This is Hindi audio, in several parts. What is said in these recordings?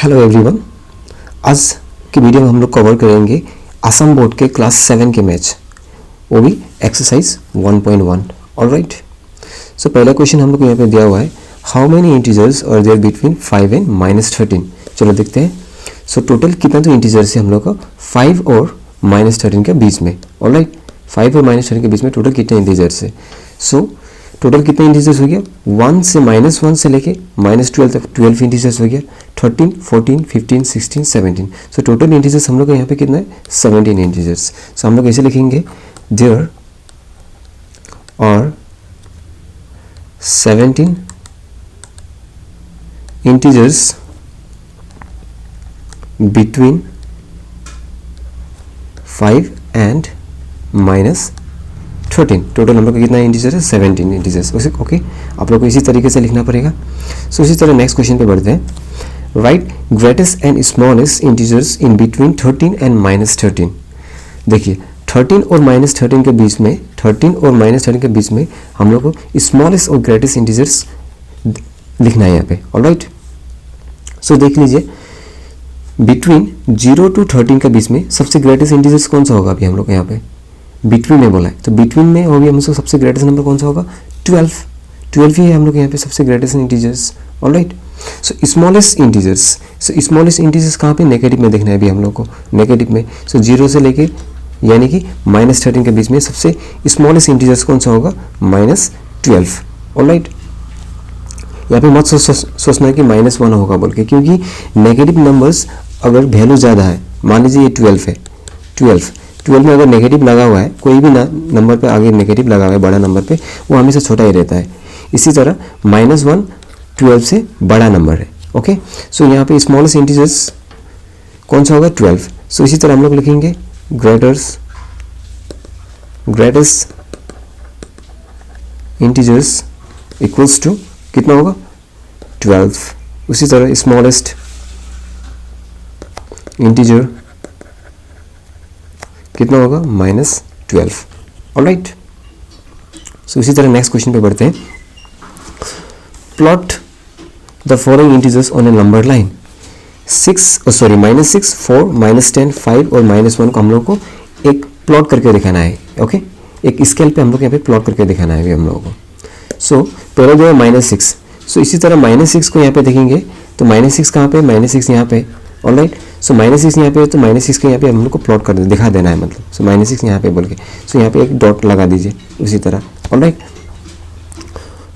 हेलो एवरीवन, आज की वीडियो में हम लोग कवर करेंगे असम बोर्ड के क्लास 7 के मैच, वो भी एक्सरसाइज 1.1। ऑलराइट, सो पहला क्वेश्चन हम लोग को यहाँ पे दिया हुआ है, how many integers are there between 5 and -13। चलो देखते हैं। सो टोटल कितना तो इंटीजर्स है हम लोग का 5 और -13 के बीच में। ऑलराइट, 5 और -13 के बीच में टोटल कितने इंटीजर्स है। सो टोटल कितने इंटीजर्स हो गया, 1 से -1 से लेके -12 तक 12 इंटीजर्स हो गया, 13, 14, 15, 16, 17। सो टोटल इंटीजर्स हम लोग का यहाँ पे कितना है, 17 इंटीजर्स। सो हम लोग ऐसे लिखेंगे, there are 17 integers between 5 and -13। Total हम लोग का कितना इंटीजर है, 17 इंटीजर्स। ओके, आप लोग को इसी तरीके से लिखना पड़ेगा। सो इसी तरह नेक्स्ट क्वेश्चन पे बढ़ते हैं। Right greatest and smallest integers in between 13 and -13। देखिए 13 और -13 के बीच में, 13 और -13 के बीच में हम लोग को स्मॉलेस्ट और ग्रेटेस्ट इंटीजर्स लिखना है यहाँ पे। ऑलराइट, सो देख लीजिए, बिटवीन 0 to 13 के बीच में सबसे ग्रेटेस्ट इंटीजर्स कौन सा होगा। अभी हम लोग यहाँ पे बिटवीन में बोला है, तो बिटवीन में होगी हम लोग सबसे ग्रेटेस्ट नंबर कौन सा होगा, 12 ही है हम लोग यहाँ पे सबसे ग्रेटेस्ट इंटीजर्स। ऑलराइट, सो स्मॉलेस्ट इंटीजर्स, सो स्मॉलेस्ट इंटीजर्स कहाँ पे, नेगेटिव में देखना है अभी हम लोग को, नेगेटिव में। सो 0 से लेके यानी कि -13 के बीच में सबसे स्मॉलेस्ट इंटीजर्स कौन सा होगा, -12। ऑलराइट, यहाँ पे मत सोचना है कि -1 होगा बोल के, क्योंकि नेगेटिव नंबर्स अगर वैल्यू ज़्यादा है, मान लीजिए ये 12 है, 12 में अगर नेगेटिव लगा हुआ है, कोई भी नंबर पे आगे नेगेटिव लगा हुआ है बड़ा नंबर पे, वो हमेशा छोटा ही रहता है। इसी तरह -1 12 से बड़ा नंबर है। ओके, सो यहाँ पे स्मॉलेस्ट इंटीजर्स कौन सा होगा, 12। सो इसी तरह हम लोग लिखेंगे ग्रेटेस्ट इंटीजर्स इक्वल्स टू कितना होगा, 12। उसी तरह स्मॉलेस्ट इंटीजर कितना होगा, -12। ऑलराइट, सो इसी तरह नेक्स्ट क्वेश्चन पे बढ़ते हैं। Plot the following integers on A number line. -6, 4, -10, 5 और -1 को हम लोग को एक प्लॉट करके दिखाना है। ओके, एक स्केल पे हम लोग यहाँ पे प्लॉट करके दिखाना है अभी हम लोगों को। सो पहले जो है -6, सो इसी तरह -6 को यहाँ पे देखेंगे, तो -6 कहाँ पे, -6 यहाँ पे। ऑलराइट, सो -6 यहाँ पे है, तो -6 के यहाँ पे हम लोग को प्लॉट कर दिखा देना है, मतलब सो -6 यहाँ पे बोल के, सो यहाँ पे एक डॉट लगा दीजिए उसी तरह। ऑलराइट,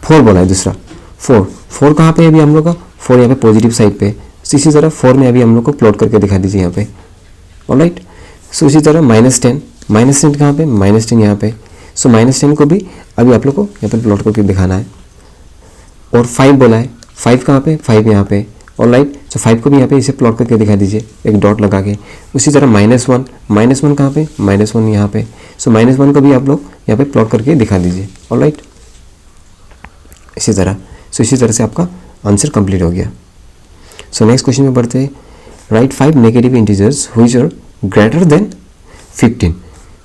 4 बोला है दूसरा, 4 कहाँ पे है अभी हम लोग का, 4 यहाँ पे पॉजिटिव साइड पे। सो इसी तरह 4 में अभी हम लोग को प्लॉट करके दिखा दीजिए यहाँ पे। ऑलराइट, सो इसी तरह -10 कहाँ पे, -10 यहाँ पे। सो -10 को भी अभी आप लोग को यहाँ पे प्लॉट करके दिखाना है। और 5 बोला है, 5 कहाँ पे, 5 यहाँ पे। ऑलराइट, सो 5 को भी यहाँ पे इसे प्लॉट करके दिखा दीजिए एक डॉट लगा के। उसी तरह -1 कहाँ पे, -1 यहाँ पे। सो -1 को भी आप लोग यहाँ पे प्लॉट करके दिखा दीजिए। ऑलराइट, इसी तरह, सो इसी तरह से आपका आंसर कंप्लीट हो गया। सो नेक्स्ट क्वेश्चन में बढ़ते हैं। Right 5 negative integers which are greater than 15।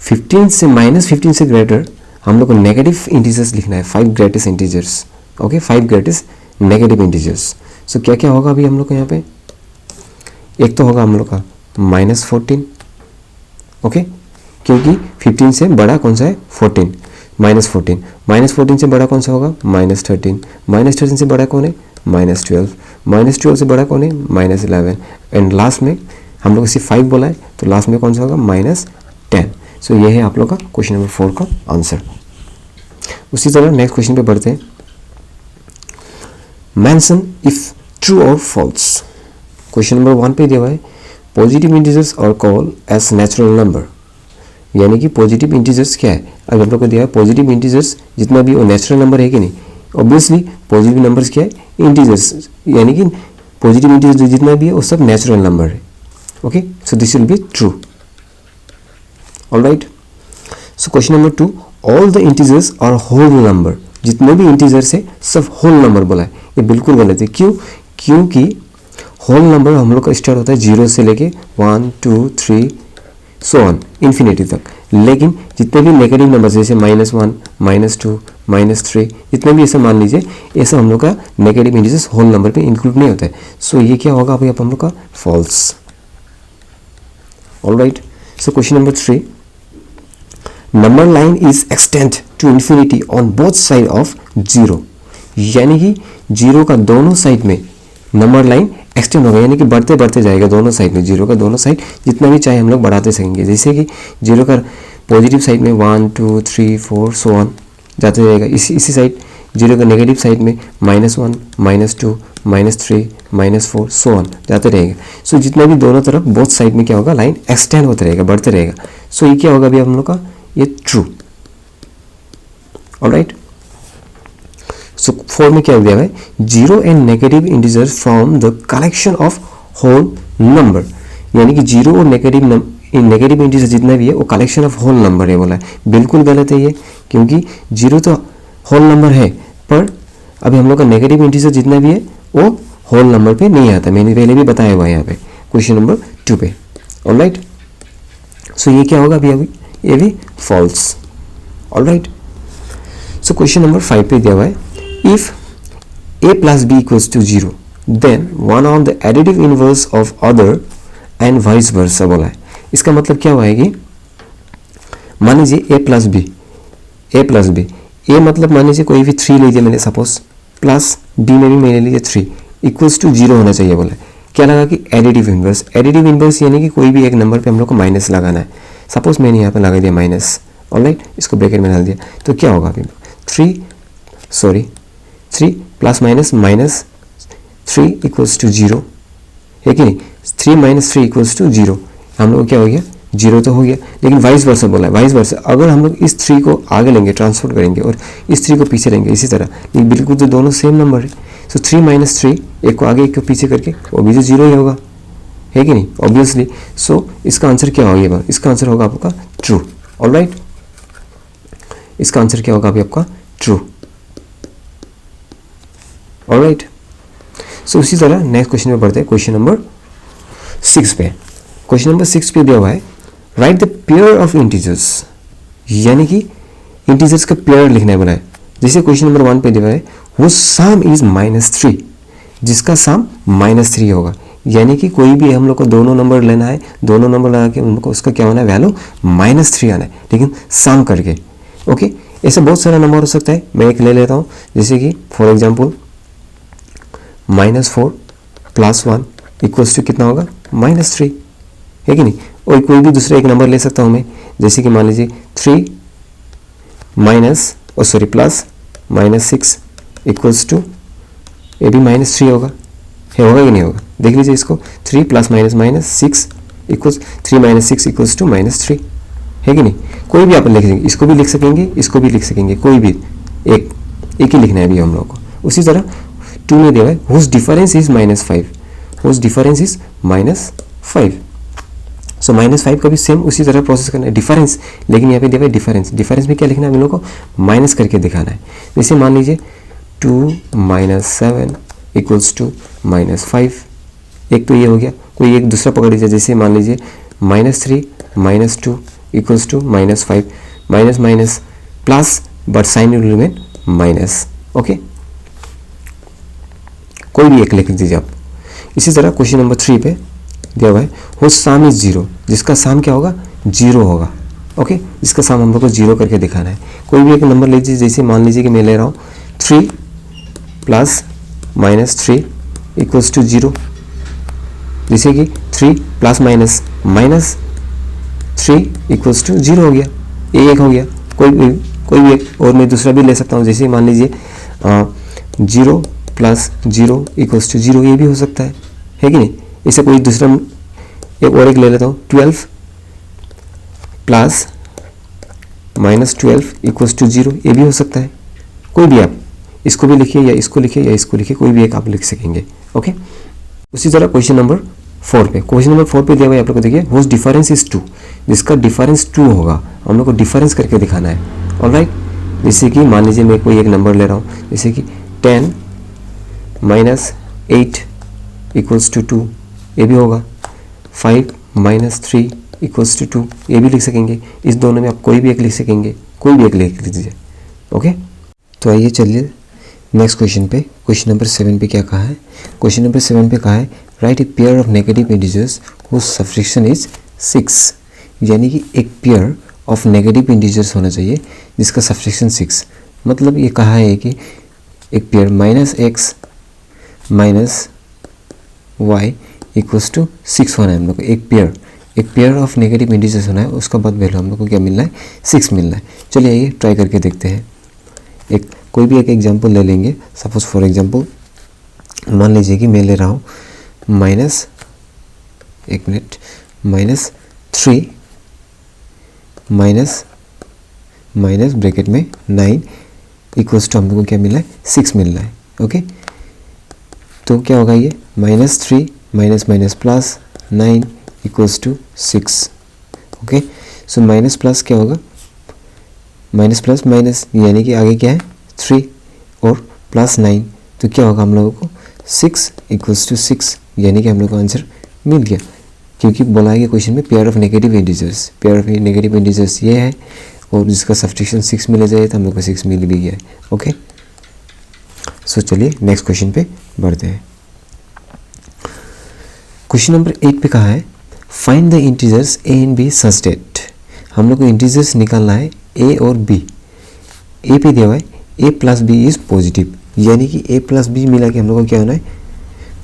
15 से -15 से ग्रेटर हम लोग को नेगेटिव इंटीजर्स लिखना है, 5 greatest integers. Okay, 5 greatest negative integers. So क्या क्या होगा अभी हम लोग को यहाँ पे, एक तो होगा हम लोग का -14। ओके, क्योंकि 15 से बड़ा कौन सा है, 14, -14 से बड़ा कौन सा होगा, -13, -13 से बड़ा कौन है, -12, -12 से बड़ा कौन है, -11, एंड लास्ट में हम लोग इसे 5 बोला है, तो लास्ट में कौन सा होगा, -10। सो ये है आप लोग का क्वेश्चन नंबर 4 का आंसर। उसी तरह नेक्स्ट क्वेश्चन पे बढ़ते हैं। मेंशन इफ ट्रू और फॉल्स। क्वेश्चन नंबर 1 पे दिया हुआ है, positive integers are called as natural number. यानी कि पॉजिटिव इंटीजर्स क्या है, अगर हम लोग को दिया है पॉजिटिव इंटीजर्स जितना भी वो नेचुरल नंबर है कि नहीं। ऑब्वियसली पॉजिटिव नंबर्स क्या है, इंटीजर्स, यानी कि पॉजिटिव इंटीजर्स जितना भी है वो सब नेचुरल नंबर है। Okay, so this will be true. Alright, so question number 2, all the integers are whole number. जितने भी इंटीजर्स है सब होल नंबर बोला है, ये बिल्कुल गलत है। क्यों, क्योंकि होल नंबर हम लोग का स्टार्ट होता है 0 से लेके 1, 2, 3 सो ऑन इन्फिनिटी तक, लेकिन जितने भी नेगेटिव नंबर जैसे -1, -2, -3 जितने भी ऐसे मान लीजिए, ये सब हम लोग का नेगेटिव इंटीजर्स होल नंबर पे इंक्लूड नहीं होता है। सो ये क्या होगा अभी हम लोग का false. Alright, so question number 3, number line is extend to infinity on both side of 0, यानी कि 0 का दोनों साइड में नंबर लाइन एक्सटेंड होगा, यानी कि बढ़ते बढ़ते जाएगा दोनों साइड में। 0 का दोनों साइड जितना भी चाहे हम लोग बढ़ाते सकेंगे, जैसे कि 0 का पॉजिटिव साइड में 1, 2, 3, 4 सो ऑन जाते जाएगा। इसी साइड 0 का नेगेटिव साइड में -1, -2, -3, -4 सो ऑन जाते रहेगा। सो जितना भी दोनों तरफ बोथ साइड में क्या होगा, लाइन एक्सटेंड होते रहेगा, बढ़ते रहेगा। सो ये क्या होगा अभी हम लोग का, ये ट्रू। ऑलराइट, सो 4 में क्या दिया हुआ है, 0 and negative integers from the collection of whole number, यानी कि 0 और नेगेटिव इंटीजर जितना भी है वो कलेक्शन ऑफ होल नंबर है बोला है। बिल्कुल गलत है ये, क्योंकि 0 तो होल नंबर है, पर अभी हम लोग का नेगेटिव इंटीजर जितना भी है वो होल नंबर पे नहीं आता। मैंने पहले भी बताया हुआ है यहाँ पे क्वेश्चन नंबर 2 पे। ऑलराइट, सो ये क्या होगा अभी ये भी false. Alright, so question number 5 पे दिया हुआ है, if a plus b equals to 0 then one of the additive inverse of other and vice versa बोला है। इसका मतलब क्या हुआ है कि मान लीजिए a plus b, a मतलब मान लीजिए कोई भी 3 लीजिए मैंने सपोज, प्लस b में भी मैंने लीजिए 3 इक्वल्स टू 0 होना चाहिए बोला है। क्या लगा कि एडिटिव इन्वर्स यानी कि कोई भी एक नंबर पे हम लोग को माइनस लगाना है। सपोज मैंने यहाँ पे लगा दिया माइनस, ऑलराइट, इसको ब्रैकेट में डाल दिया, तो क्या होगा अभी 3 प्लस माइनस -3 इक्वल्स टू 0 है कि नहीं। 3 - 3 इक्वल्स टू 0, हम लोग क्या हो गया, 0 तो हो गया। लेकिन वाइस वर्सा बोला है, वाइस वर्सा अगर हम लोग इस 3 को आगे लेंगे, ट्रांसफर करेंगे और इस 3 को पीछे लेंगे इसी तरह, लेकिन बिल्कुल तो दोनों सेम नंबर है। सो 3 - 3 एक को आगे एक को पीछे करके वो भी तो 0 ही होगा, है कि नहीं, ऑब्वियसली। सो इसका आंसर क्या होगा, इसका आंसर होगा आपका ट्रू। ऑलराइट, इसका आंसर क्या होगा अभी आपका ट्रू। ऑलराइट, सो उसी तरह नेक्स्ट क्वेश्चन में बढ़ते हैं, क्वेश्चन नंबर 6 पे। क्वेश्चन नंबर 6 पे दिया हुआ है, right the pair of integers, यानी कि इंटीजर्स का पेयर लिखना है बोला है। जैसे क्वेश्चन नंबर 1 पे दिया हुआ है, वो सम इज -3, जिसका सम -3 होगा, यानी कि कोई भी हम लोग को दोनों नंबर लेना है, दोनों नंबर लगा के उनको उसका क्या होना है, वैल्यू -3 आना है, लेकिन सम करके। ओके, ऐसे बहुत सारा नंबर हो सकता है, मैं एक ले लेता हूँ, जैसे कि फॉर एग्जाम्पल -4 + 1 इक्वल्स टू कितना होगा, -3, है कि नहीं। और कोई भी दूसरा एक नंबर ले सकता हूँ मैं, जैसे कि मान लीजिए 3 प्लस -6 इक्वल्स टू, ये भी -3 होगा, होगा कि नहीं होगा, देख लीजिए इसको। 3 प्लस -6 इक्वल्स 3 - 6 इक्वल्स टू -3, है कि नहीं। कोई भी आप लिख सकेंगे, इसको भी लिख सकेंगे, इसको भी लिख सकेंगे, कोई भी एक ही लिखना है अभी हम लोग को। उसी तरह 2 में दिया है, whose difference is -5, whose difference is -5। So -5 का भी सेम उसी तरह प्रोसेस करना है, डिफरेंस, लेकिन यहाँ पे दिया है डिफरेंस में क्या लिखना है हम लोग को, माइनस करके दिखाना है। जैसे मान लीजिए 2 - 7 इक्वल्स टू -5, एक तो ये हो गया। कोई एक दूसरा पकड़ लीजिए, जैसे मान लीजिए -3 - 2 equals to -5, minus plus but sign will remain minus. Okay, कोई भी एक लिख दीजिए आप। इसी तरह क्वेश्चन नंबर 3 पे दिया हुआ है, हुज सम इज 0, जिसका सम क्या होगा, 0 होगा। ओके, जिसका सम हम लोग को 0 करके दिखाना है। कोई भी एक नंबर लीजिए, जैसे मान लीजिए कि मैं ले रहा हूँ 3 प्लस -3 इक्वल्स टू 0, जैसे कि 3 प्लस -3 इक्वल्स टू 0 हो गया, ये एक हो गया। कोई भी एक और मैं दूसरा भी ले सकता हूँ, जैसे मान लीजिए 0 प्लस 0 इक्वल्स टू 0, ये भी हो सकता है कि नहीं। इसे कोई दूसरा एक और एक ले लेता हूँ, 12 प्लस -12 इक्वल्स टू 0, ये भी हो सकता है। कोई भी आप इसको भी लिखिए या इसको लिखिए या इसको लिखिए, कोई भी एक आप लिख सकेंगे। ओके, उसी तरह क्वेश्चन नंबर 4 पे दिया हुआ है आप लोग को, देखिए हुज डिफरेंस इज 2, जिसका डिफरेंस 2 होगा, हम लोग को डिफरेंस करके दिखाना है। ऑलराइट, जैसे कि मान लीजिए मैं कोई एक नंबर ले रहा हूँ, जैसे कि 10 - 8 इक्वल्स टू 2, ये भी होगा। 5 - 3 इक्वल्स टू 2, ये भी लिख सकेंगे। इस दोनों में आप कोई भी एक लिख सकेंगे, कोई भी एक लिख लीजिए। ओके, तो आइए चलिए नेक्स्ट क्वेश्चन पे। क्वेश्चन नंबर 7 पे क्या कहा है? क्वेश्चन नंबर 7 पे कहा है right a pair of negative integers whose subtraction is 6, यानी कि एक पेयर ऑफ नेगेटिव इंटीजर्स होना चाहिए जिसका सब्ट्रैक्शन 6। मतलब ये कहा है कि एक pair -x - y equals to 6 होना है हम लोग को। एक पेयर ऑफ नेगेटिव इंटीजर्स होना है, उसका बाद वैल्यू हम लोग को क्या मिलना है? 6 मिलना है। चलिए आइए ट्राई करके देखते हैं। कोई भी एक एग्जांपल ले लेंगे। सपोज फॉर एग्जांपल मान लीजिए कि मैं ले रहा हूँ -3 माइनस ब्रैकेट में 9 इक्वल्स टू हम लोग को क्या मिला है? 6 मिल रहा है। ओके, तो क्या होगा ये? -3 minus plus 9 equals to 6। Okay, so minus plus क्या होगा? माइनस प्लस माइनस, यानी कि आगे क्या है? 3 और प्लस 9, तो क्या होगा हम लोगों को? 6 इक्वल्स टू 6, यानी कि हम लोग को आंसर मिल गया। क्योंकि बोला है कि क्वेश्चन में pair of negative integers, pair of negative integers ये है और जिसका सब्स्टिट्यूशन 6 मिला जाए तो हम लोग को 6 मिल भी गया है। ओके, सो चलिए नेक्स्ट क्वेश्चन पे बढ़ते हैं। क्वेश्चन नंबर 8 पे कहा है find the integers a and b such that. हम लोग को इंटीजर्स निकालना है ए और बी। ए पे दिया हुआ है ए प्लस बी इज पॉजिटिव, यानी कि ए प्लस बी मिला के हम लोग को क्या होना है?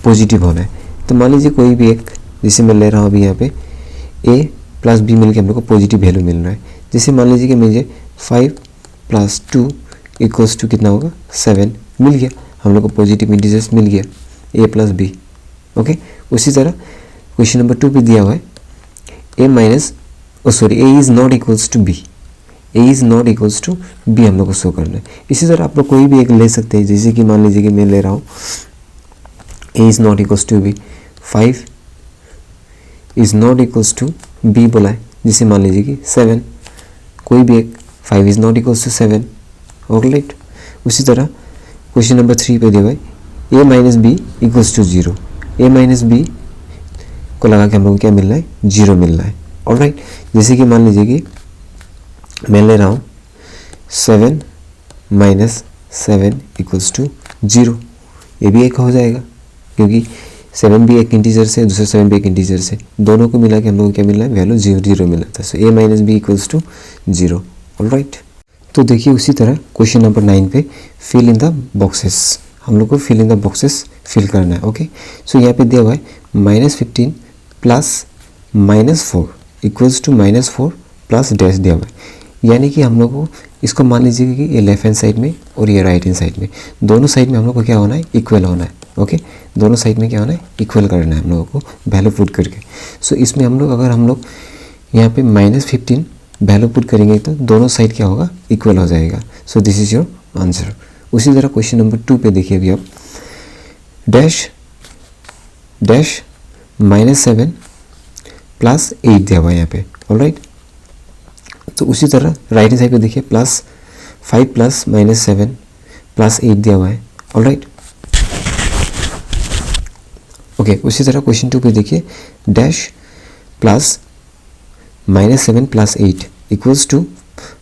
पॉजिटिव होना है। तो मान लीजिए कोई भी एक, जैसे मैं ले रहा हूँ अभी यहाँ पे ए प्लस बी मिल के हम लोग को पॉजिटिव वैल्यू मिल रहा है। जैसे मान लीजिए कि मुझे 5 + 2 इक्वल्स टू कितना होगा? 7 मिल गया। हम लोग को पॉजिटिव इंटीजर्स मिल गया ए प्लस बी। ओके, उसी तरह क्वेश्चन नंबर 2 पे दिया हुआ है a is not equals to b. A is not equals to b हम लोग को शो करना है। इसी तरह आप लोग कोई भी एक ले सकते हैं। जैसे कि मान लीजिए कि मैं ले रहा हूँ a is not equals to b, 5 is not equals to b बोला है। जैसे मान लीजिए कि 7, कोई भी एक 5 is not equals to 7। Alright, उसी तरह क्वेश्चन नंबर 3 पे दिया हुआ है A minus B equals to 0। A minus B को लगा के हम लोग को क्या मिल रहा है? 0 मिल रहा है। ऑलराइट, जैसे कि मान लीजिए कि मैं ले रहा हूँ 7 - 7 इक्वल्स टू 0। ये भी एक हो जाएगा क्योंकि 7 भी एक इंटीजर से, दूसरा 7 भी एक इंटीजर से, दोनों को मिला के हम लोग को क्या मिल रहा है? वैल्यू 0 मिल रहा था। So A minus B equals to 0। Alright, तो देखिए उसी तरह क्वेश्चन नंबर 9 पे फिल इन द बॉक्सेस। हम लोग को fill in the boxes fill करना है। ओके, सो यहाँ पे दिया हुआ है -15 plus -4 equals to -4 plus dash दिया हुआ है। यानी कि हम लोग को इसको मान लीजिए कि ये लेफ्ट हैंड साइड में और ये राइट हैंड साइड में, दोनों साइड में हम लोग को क्या होना है? इक्वल होना है। ओके, दोनों साइड में क्या होना है? इक्वल करना है हम लोगों को वैल्यू पुट करके। सो इसमें हम लोग अगर हम लोग यहाँ पे -15 वैल्यू पुट करेंगे तो दोनों साइड क्या होगा? इक्वल हो जाएगा। सो दिस इज योर आंसर। उसी तरह क्वेश्चन नंबर 2 पे देखिए अभी आप डैश -7 प्लस 8 दिया हुआ है यहाँ पे। ऑलराइट, तो उसी तरह राइट हैंड साइड पे देखिए +5 प्लस -7 प्लस 8 दिया हुआ है। ऑलराइट, ओके, उसी तरह क्वेश्चन 2 पे देखिए dash plus -7 plus 8 equals to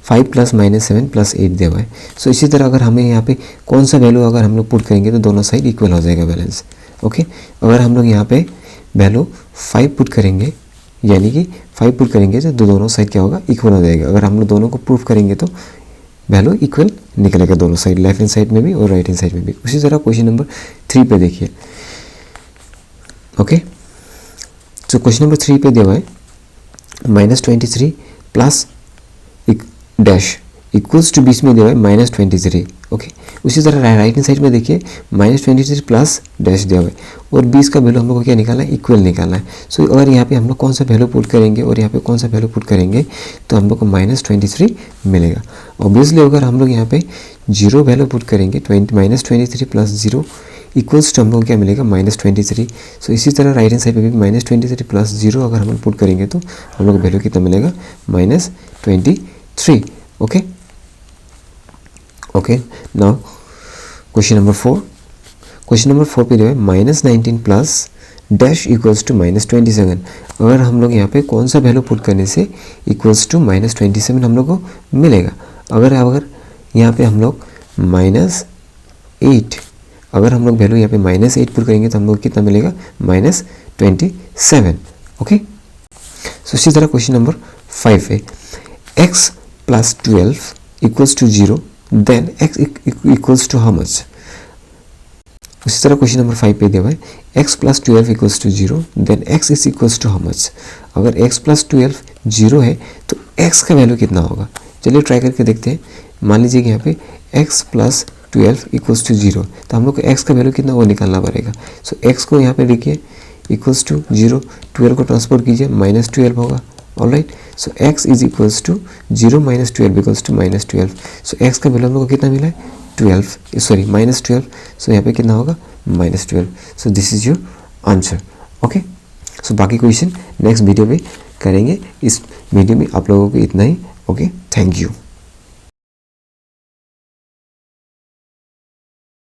5 plus -7 plus 8 दिया हुआ है। सो इसी तरह अगर हमें यहाँ पे कौन सा वैल्यू अगर हम लोग पुट करेंगे तो दोनों साइड इक्वल हो जाएगा बैलेंस। ओके, अगर हम लोग यहाँ पे वैल्यू 5 पुट करेंगे, यानी कि 5 पुट करेंगे तो दोनों साइड क्या होगा? इक्वल हो जाएगा। अगर हम लोग दोनों को प्रूफ करेंगे तो वैल्यू इक्वल निकलेगा दोनों साइड, लेफ्ट हैंड साइड में भी और राइट हैंड साइड में भी। उसी तरह क्वेश्चन नंबर 3 पे देखिए। ओके, तो क्वेश्चन नंबर 3 पे दिया हुआ है -23 प्लस डैश इक्वल्स टू बीच में दिया हुआ है -23। ओके, उसी तरह राइट हैंड साइड में देखिए -23 प्लस डैश दिया हुआ है और 20 का वैल्यू हम लोग को क्या निकालना है? इक्वल निकालना है। सो अगर यहाँ पे हम लोग कौन सा वैल्यू पुट करेंगे और यहाँ पे कौन सा वैल्यू पुट करेंगे तो हम लोग को -23 मिलेगा। ऑब्वियसली अगर हम लोग यहाँ पे 0 वैल्यू पुट करेंगे -23 प्लस 0 इक्वल्स टू हम लोग क्या मिलेगा? -23। सो इसी तरह राइट हैंड साइड पे भी -23 प्लस 0 अगर हम लोग पुट करेंगे तो हम लोग वैल्यू कितना मिलेगा? -23। Okay, okay, now question number 4। Question number 4 पे जो है -19 प्लस डैश इक्वल्स टू -27। अगर हम लोग यहाँ पे कौन सा वैल्यू पुट करने से इक्वल्स टू -27 हम लोग को मिलेगा। अगर यहाँ पे हम लोग -8, अगर हम लोग वैल्यू यहाँ पे -8 पुट करेंगे तो हम लोग कितना मिलेगा, -27। ओके, सो इसी तरह क्वेश्चन नंबर 5 है, x + 12 = 0, then x equals to how much. उसी तरह क्वेश्चन नंबर 5 पे दिया हुआ है, x + 12 = 0, then x is equals to how much. अगर x + 12 0 है तो x का वैल्यू कितना होगा, चलिए ट्राई करके देखते हैं। मान लीजिए कि यहाँ पे x + 12 = 0, तो हम लोग को x का वैल्यू कितना वो निकालना पड़ेगा। सो x को यहाँ पे लिखिए इक्वल्स टू 0, 12 को ट्रांसपोर्ट कीजिए -12 होगा। Alright, so x is equals to 0 - 12 equals to -12। So x का वैल्यू हम लोग को कितना मिला है, -12। सो यहाँ पे कितना होगा, -12। So this is your answer. Okay, so बाकी क्वेश्चन नेक्स्ट वीडियो में करेंगे। इस वीडियो में आप लोगों को इतना ही। Okay, thank you.